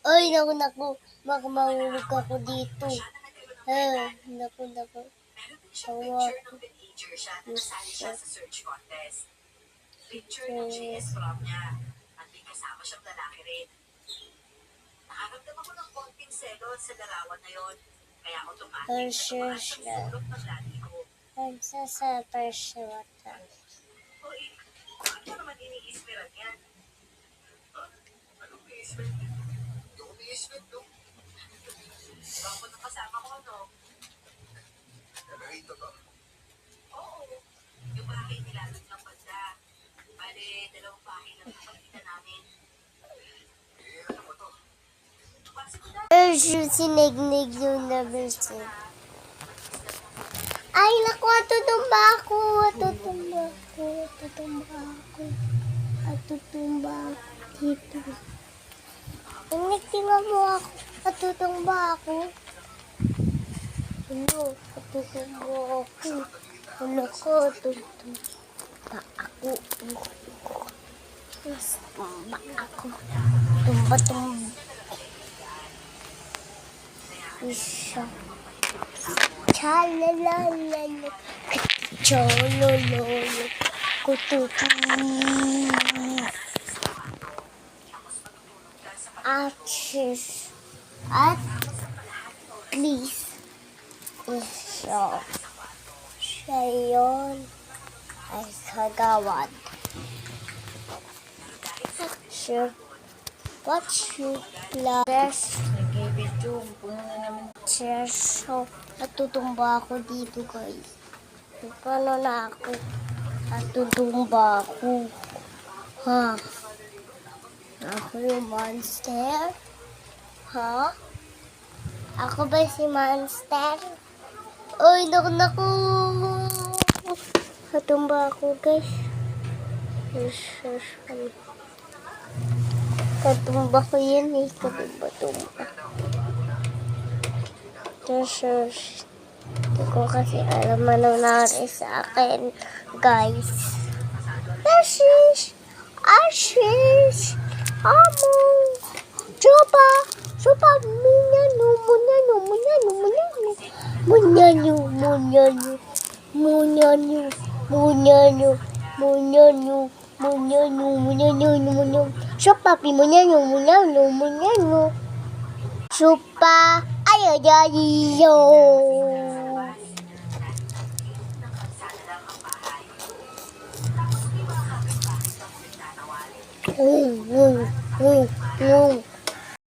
Ay, naku. Mahulog ako dito. Naku. Tawa ako. Picture ng GS prom niya. At may kasama siyang lalaki rin. Nakaramdam ako ng konting selos sa larawan na yon. Kaya automatic na tumaas ang sulok ng lagi ko. Sa persyota. Hoy, bakit mo naman iniismiran yan? Anong iniismiran? Yung iniismiran, no? Bako na kasama ko, no? Nakahita ba? Oo. Yung bahay nilalag ng banda. Bale, 2 bahay lang ang pagkita namin. Ano mo to? Sinignig yung nabersi. Ay, naku, atutumba ako. Dito. Tingnan mo ako. Atutumba ako. Atutumba ako. Tumba. Isa. Chalalala. Cholololo. Kututu. At least. Siya yun ay kagawad. Sure. What you love? So, natutumba ako dito, guys. Paano na ako? Natutumba ako. Ha? Ako yung monster? Ha? Ako ba si monster? Oy, naku. Natumba ako, guys. Katumba ko yun eh. Katumba. Hindi ko kasi alam anong nangyari sa akin, guys. Ashish! Amo! Sopa! Munyano. Sopa, munyano. Sopa, ayo.